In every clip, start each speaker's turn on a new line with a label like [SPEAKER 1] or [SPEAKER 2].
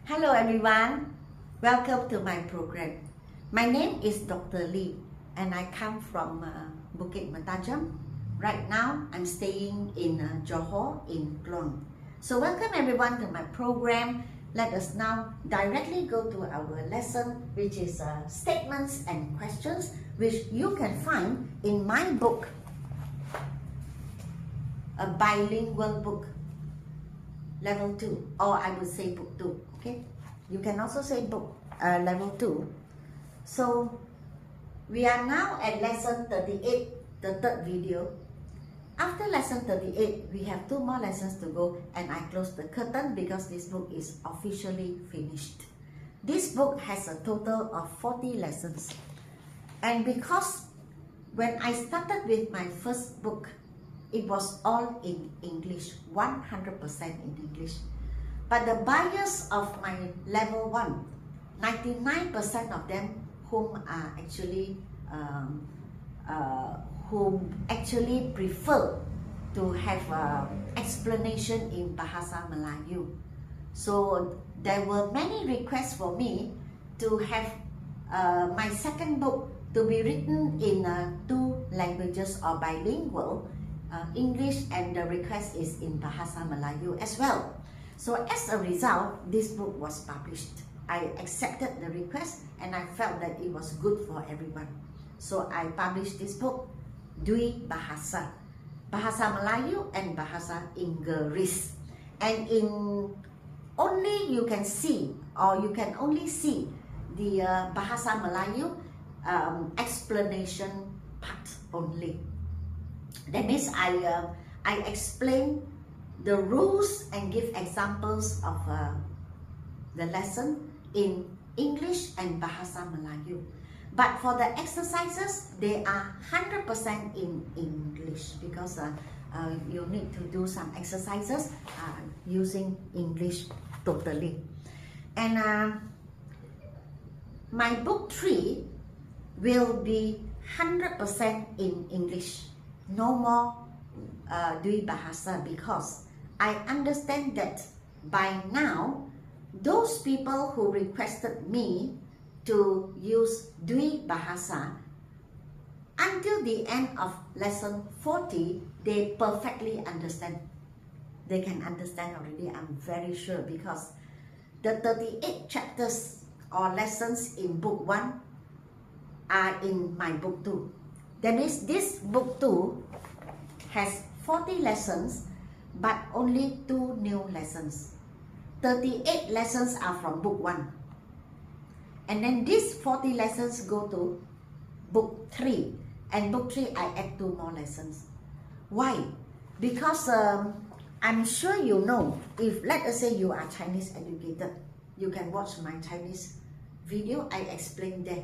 [SPEAKER 1] Hello everyone, welcome to my program. My name is Dr. Lee and I come from Bukit Mertajam. Right now I'm staying in Johor in Klang. So welcome everyone to my program. Let us now directly go to our lesson, which is statements and questions, which you can find in my book, a bilingual book, level 2, or I would say book 2. Okay, you can also say book level 2. So we are now at lesson 38, the third video. After lesson 38, we have 2 more lessons to go, and I close the curtain because this book is officially finished. This book has a total of 40 lessons, and because when I started with my first book, it was all in English, 100% in English. But the buyers of my level 1, 99% of them whom are actually prefer to have explanation in Bahasa Melayu. So there were many requests for me to have my second book to be written in 2 languages or bilingual, English, and the request is in Bahasa Melayu as well. So as a result, this book was published. I accepted the request and I felt that it was good for everyone. So I published this book, Dui Bahasa, Bahasa Melayu and Bahasa Inggris. And only you can see, or you can only see the Bahasa Melayu explanation part only. That means I explain the rules and give examples of the lesson in English and Bahasa Melayu. But for the exercises, they are 100% in English because you need to do some exercises using English totally. And my book 3 will be 100% in English. No more Dui Bahasa, because I understand that by now, those people who requested me to use Dui Bahasa, until the end of lesson 40, they perfectly understand. They can understand already, I'm very sure, because the 38 chapters or lessons in book 1 are in my book 2. That means this book 2 has 40 lessons, but only 2 new lessons. 38 lessons are from book 1. And then these 40 lessons go to book 3. And book 3, I add 2 more lessons. Why? Because I'm sure you know, if let us say you are Chinese educated, you can watch my Chinese video, I explain there.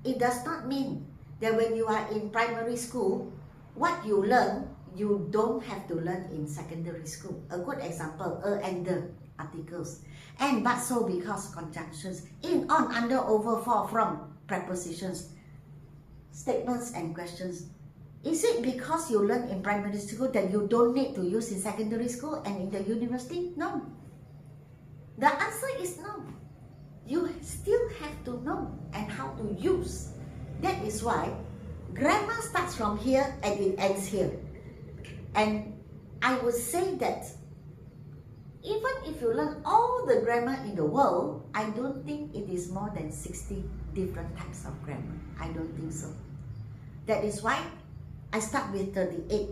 [SPEAKER 1] It does not mean that when you are in primary school, what you learn, you don't have to learn in secondary school. A good example, and the articles. And but so, because conjunctions, in, on, under, over, for, from, prepositions, statements and questions. Is it because you learn in primary school that you don't need to use in secondary school and in the university? No. The answer is no. You still have to know and how to use. That is why grammar starts from here and it ends here. And I would say that even if you learn all the grammar in the world, I don't think it is more than 60 different types of grammar. I don't think so. That is why I start with 38.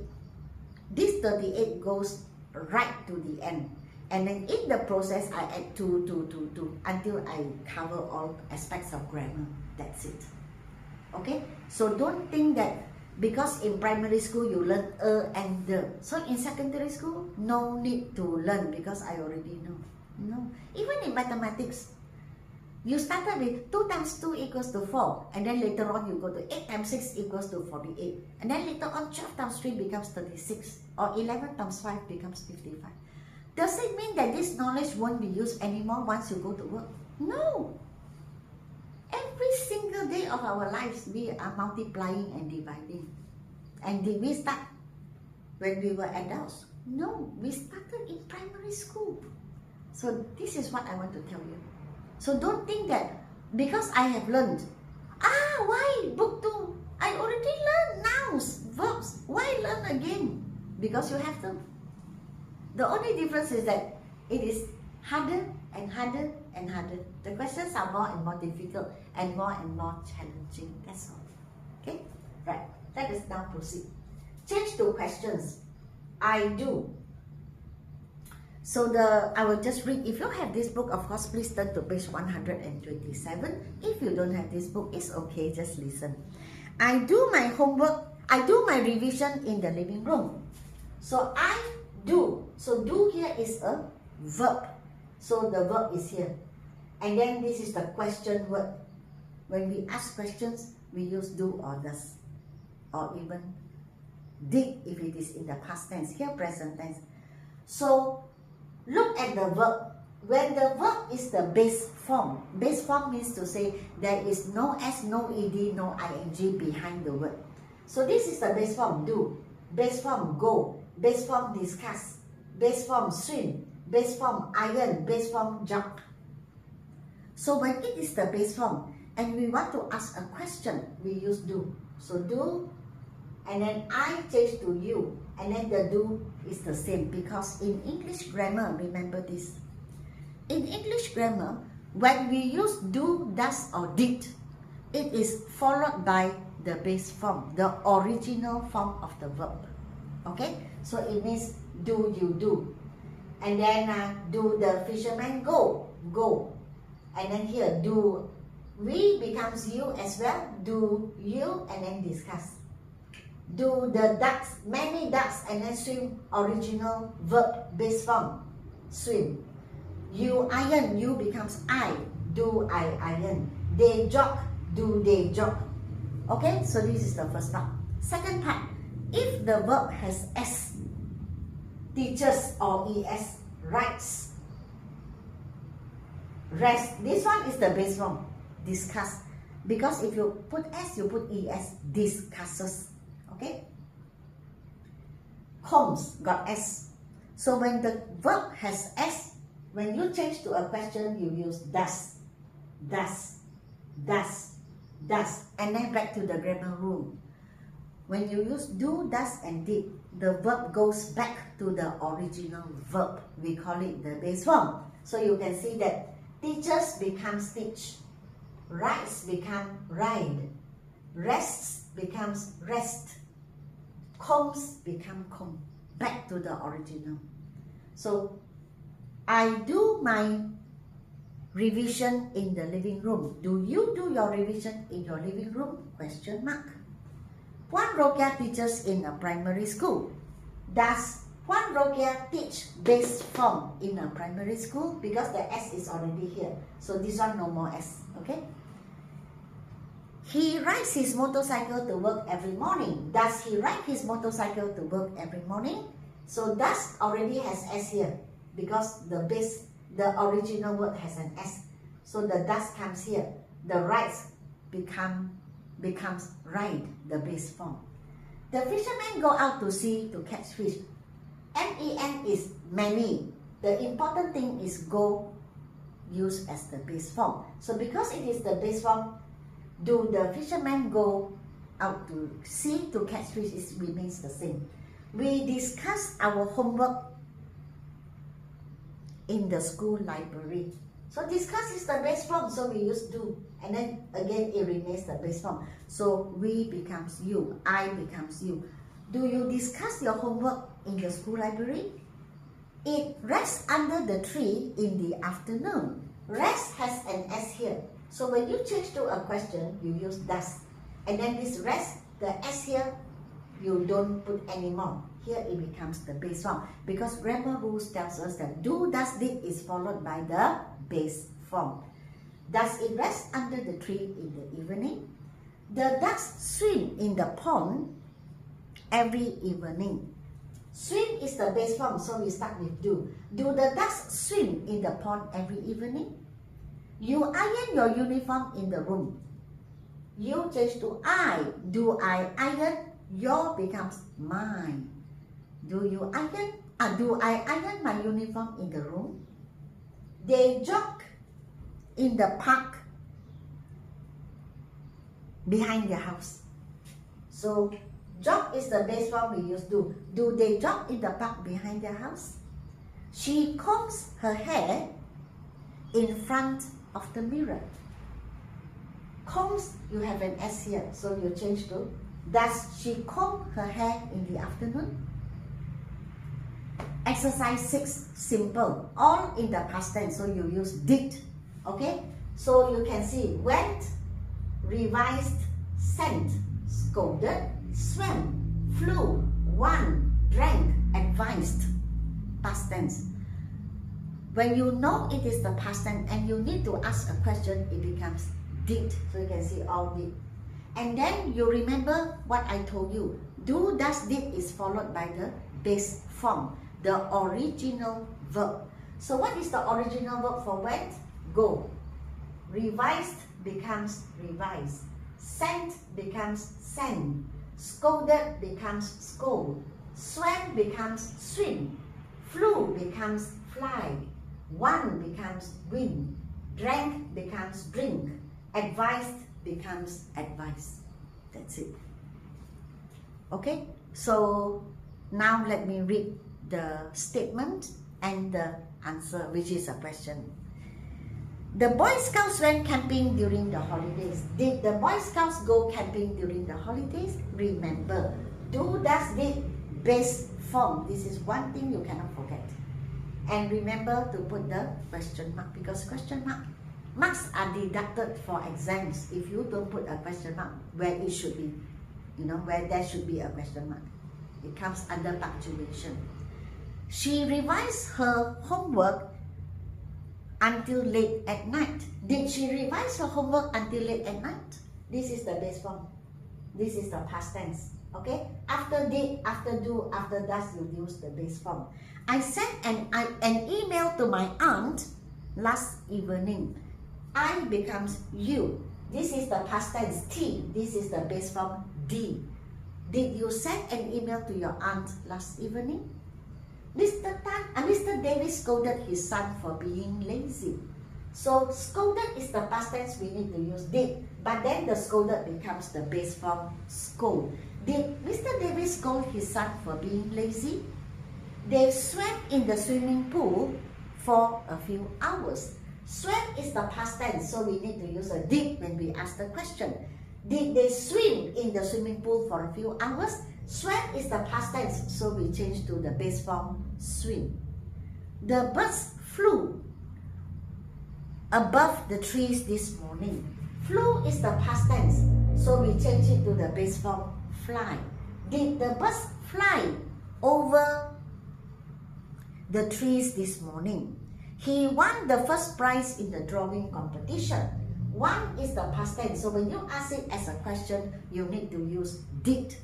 [SPEAKER 1] This 38 goes right to the end. And then in the process, I add 2 until I cover all aspects of grammar. That's it. Okay? So don't think that because in primary school you learn and the. So in secondary school, no need to learn because I already know. No. Even in mathematics, you started with 2 times 2 equals to 4. And then later on you go to 8 times 6 equals to 48. And then later on 12 times 3 becomes 36. Or 11 times 5 becomes 55. Does it mean that this knowledge won't be used anymore once you go to work? No. Every single day of our lives, we are multiplying and dividing. And did we start when we were adults? No, we started in primary school. So this is what I want to tell you. So don't think that because I have learned, why book 2? I already learned nouns, verbs. Why learn again? Because you have to. The only difference is that it is harder and harder and harder. The questions are more and more difficult and more challenging. That's all. Okay? Right. Let us now proceed. Change to questions. I do. So I will just read. If you have this book, of course, please turn to page 127. If you don't have this book, it's okay, just listen. I do my homework, I do my revision in the living room. So I do. So do here is a verb. So the verb is here. And then this is the question word. When we ask questions, we use do or does. Or even did if it is in the past tense. Here present tense. So look at the verb. When the verb is the base form means to say there is no S, no ED, no ING behind the word. So this is the base form, do. Base form, go. Base form, discuss. Base form, swim. Base form, iron. Base form, jog. So when it is the base form and we want to ask a question, we use do. So do, and then I change to you. And then the do is the same because in English grammar, remember this. In English grammar, when we use do, does or did, it is followed by the base form, the original form of the verb. Okay? So it means do, you do. And then do the fisherman go, go. And then here do we becomes you as well, do you, and then discuss. Do the ducks, many ducks, and then swim, original verb, base form, swim. You iron, you becomes I, do I iron. They jog, do they jog. Okay, so this is the first part. Second part, if the verb has S, teaches or ES, writes, rest. This one is the base form, discuss. Because if you put S, you put ES, discusses. Okay? Comes got S. So when the verb has S, when you change to a question, you use does, does, does, does, and then back to the grammar rule. When you use do, does, and did, the verb goes back to the original verb. We call it the base form. So you can see that teachers becomes teach, rides become ride, rests becomes rest, comes become comb, back to the original. So I do my revision in the living room. Do you do your revision in your living room? Question mark. Puan Rokia teaches in a primary school. Does Puan Rokia teach base form in a primary school? Because the S is already here. So this one no more S. Okay? He rides his motorcycle to work every morning. Does he ride his motorcycle to work every morning? So does already has S here. Because the original word has an S. So the does comes here. The rides becomes ride, the base form. The fishermen go out to sea to catch fish. MEN is many. The important thing is go used as the base form. So because it is the base form, do the fishermen go out to sea to catch fish? It remains the same. We discuss our homework in the school library. So discuss is the base form, so we use do. And then again it remains the base form. So we becomes you, I becomes you. Do you discuss your homework in the school library? It rests under the tree in the afternoon. Rest has an S here. So when you change to a question, you use does. And then this rest, the S here, you don't put anymore. Here it becomes the base form. Because grammar rules tells us that do, does, did is followed by the base form. Does it rest under the tree in the evening? The ducks swim in the pond every evening. Swim is the base form, so we start with do. Do the ducks swim in the pond every evening? You iron your uniform in the room. You change to I. Do I iron? Your becomes mine. Do you iron? Do I iron my uniform in the room? They jog in the park behind their house. So jog is the base form we use do. Do they jog in the park behind their house? She combs her hair in front of the mirror. Combs, you have an S here, so you change to, does she comb her hair in the afternoon? Exercise 6, simple, all in the past tense, so you use did, okay? So you can see went, revised, sent, scolded, swam, flew, won, drank, advised, past tense. When you know it is the past tense and you need to ask a question, it becomes did. So you can see all did. And then you remember what I told you. Do, does, did is followed by the base form, the original verb. So what is the original verb for went? Go. Revised becomes revise. Sent becomes send. Scolded becomes scold. Swam becomes swim. Flew becomes fly. Won becomes win. Drank becomes drink. Advised becomes advice. That's it. Okay, so now let me read the statement and the answer, which is a question. The Boy Scouts went camping during the holidays. Did the Boy Scouts go camping during the holidays? Remember, do, does, did, base form. This is one thing you cannot forget. And remember to put the question mark, because question marks are deducted for exams if you don't put a question mark where it should be, where there should be a question mark. It comes under punctuation. She revised her homework until late at night. Did she revise her homework until late at night? This is the base form. This is the past tense. Okay? After did, after do, after does, you use the base form. I sent an email to my aunt last evening. I becomes you. This is the past tense T. This is the base form D. Did you send an email to your aunt last evening? Mr. Davis scolded his son for being lazy. So scolded is the past tense, we need to use did. But then the scolded becomes the base form scold. Did Mr. Davis scold his son for being lazy? They swam in the swimming pool for a few hours. Swam is the past tense, so we need to use a did when we ask the question. Did they swim in the swimming pool for a few hours? Swam is the past tense, so we change to the base form swim. The birds flew above the trees this morning. Flew is the past tense, so we change it to the base form fly. Did the birds fly over the trees this morning? He won the first prize in the drawing competition. Won is the past tense, so when you ask it as a question, you need to use did.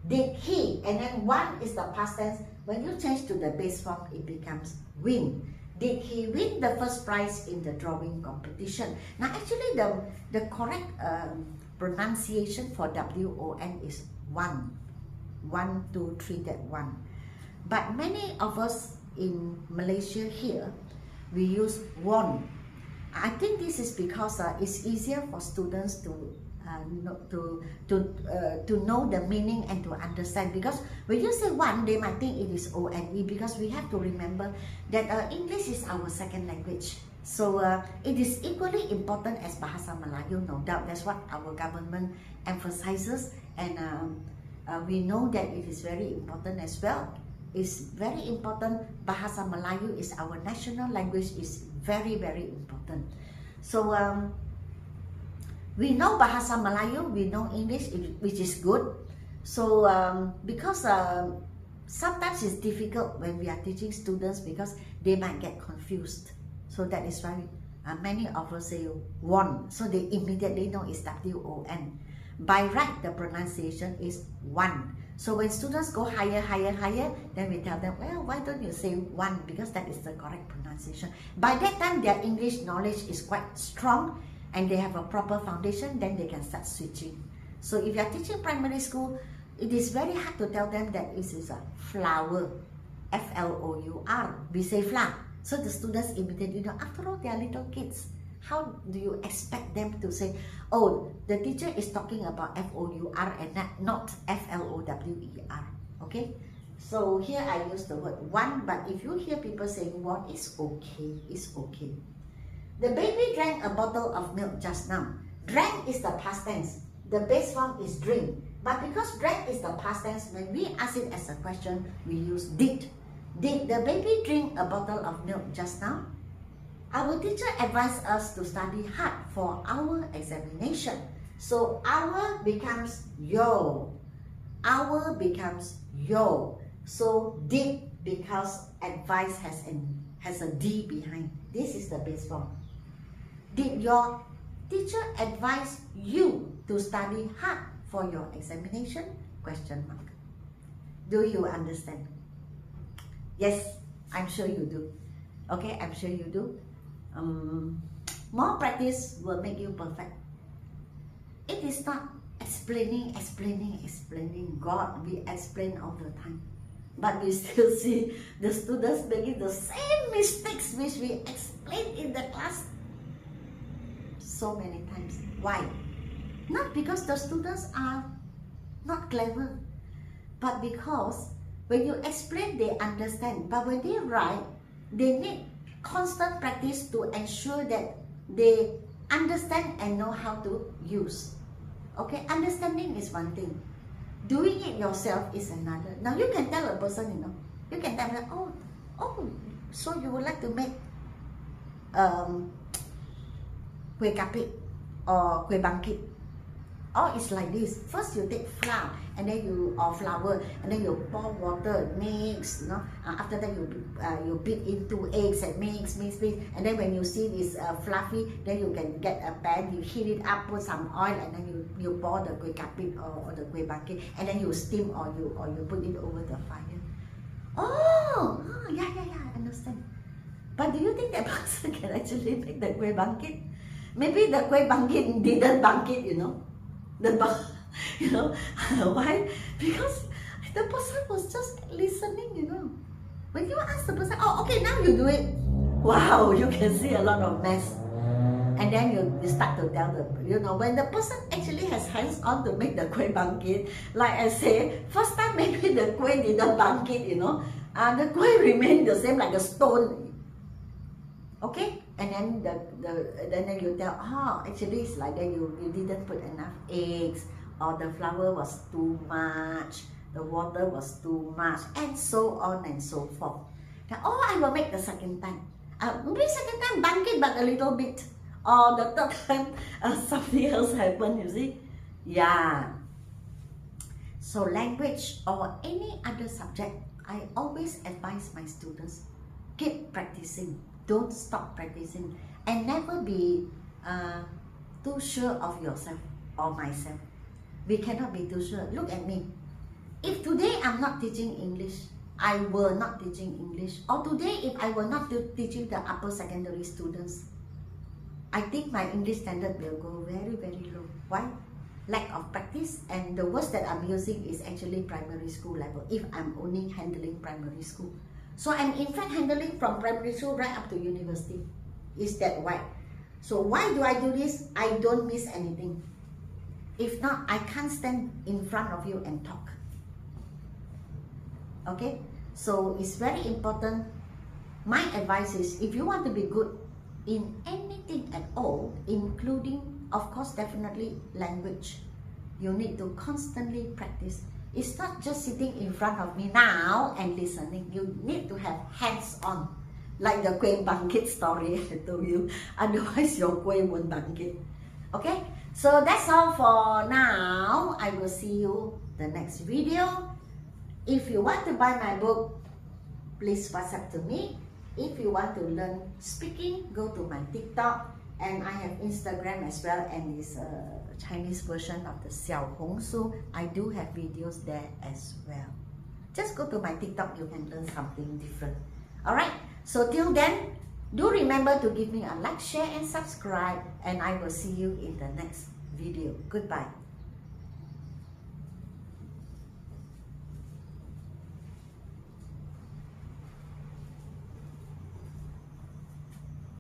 [SPEAKER 1] Did he, and then won is the past tense. When you change to the base form, it becomes win. Did he win the first prize in the drawing competition? Now actually the correct pronunciation for W-O-N is one. 1, 2, 3, that one. But many of us in Malaysia here, we use won. I think this is because it's easier for students to know the meaning and to understand, because when you say one, they might think it is O-N-E, because we have to remember that English is our second language. So it is equally important as Bahasa Melayu, no doubt. That's what our government emphasizes, and we know that it is very important as well. It's very important. Bahasa Melayu is our national language, is very, very important. So we know Bahasa Melayu, we know English, which is good. So because sometimes it's difficult when we are teaching students, because they might get confused. So that is why many of us say won, so they immediately know it's W-O-N. By right, the pronunciation is one. So when students go higher, then we tell them, well, why don't you say one? Because that is the correct pronunciation. By that time, their English knowledge is quite strong and they have a proper foundation, then they can start switching. So if you are teaching primary school, it is very hard to tell them that it is a flower, F-L-O-U-R. We say flower. So the students immediately know, after all, they are little kids. How do you expect them to say, oh, the teacher is talking about F-O-U-R and not F-L-O-W-E-R, okay? So here I use the word one, but if you hear people saying one, it's okay, it's okay. The baby drank a bottle of milk just now. Drank is the past tense. The base form is drink. But because drank is the past tense, when we ask it as a question, we use did. Did the baby drink a bottle of milk just now? Our teacher advised us to study hard for our examination. So our becomes yo. Our becomes yo. So did, because advice has a D behind. This is the base form. Did your teacher advise you to study hard for your examination? Question mark. Do you understand? Yes, I'm sure you do. Okay, I'm sure you do. More practice will make you perfect. It is not explaining. God, we explain all the time. But we still see the students making the same mistakes which we explained in the class so many times. Why? Not because the students are not clever, but because when you explain, they understand. But when they write, they need constant practice to ensure that they understand and know how to use. Okay, understanding is one thing. Doing it yourself is another. Now you can tell a person, you know, you can tell them, oh, so you would like to make kueh kapit or kueh bangkit. Oh, it's like this. First you take flour and then flour and then you pour water, mix, you know. After that you beat in 2 eggs and mix. And then when you see this fluffy, then you can get a pan, you heat it up, put some oil, and then you pour the kueh kapit or the kueh bangkit, and then you steam or you put it over the fire. Oh, yeah, I understand. But do you think that person can actually make the kueh bangkit? Maybe the kueh bangkit didn't bangkit, you know. You know, why? Because the person was just listening, you know. When you ask the person, oh, okay, now you do it. Wow, you can see a lot of mess. And then you start to tell them, you know, when the person actually has hands on to make the kueh bangkit, like I say, first time maybe the kueh didn't bangkit, you know, the kueh remained the same like a stone. Okay, and then you tell, actually it's like that, you didn't put enough eggs, or the flour was too much, the water was too much, and so on and so forth. Now, I will make the second time. Maybe second time bangkit but a little bit, or the third time something else happened, you see. Yeah. So language or any other subject, I always advise my students, keep practicing. Don't stop practicing, and never be too sure of yourself or myself. We cannot be too sure. Look at me. If today I'm not teaching English, I will not teaching English. Or today if I will not teaching the upper secondary students, I think my English standard will go very, very low. Why? Lack of practice, and the words that I'm using is actually primary school level, if I'm only handling primary school. So I'm in fact handling from primary school right up to university. Is that why? So why do I do this? I don't miss anything. If not, I can't stand in front of you and talk. Okay? So it's very important. My advice is, if you want to be good in anything at all, including, of course, definitely language, you need to constantly practice. It's not just sitting in front of me now and listening. You need to have hands-on, like the kueh bangkit story I told you. Otherwise, your kueh won't bangkit. Okay? So that's all for now. I will see you the next video. If you want to buy my book, please WhatsApp to me. If you want to learn speaking, go to my TikTok. And I have Instagram as well, and this Chinese version of the Xiao Hong Su. I do have videos there as well. Just go to my TikTok, you can learn something different. Alright, so till then, do remember to give me a like, share and subscribe, and I will see you in the next video. Goodbye.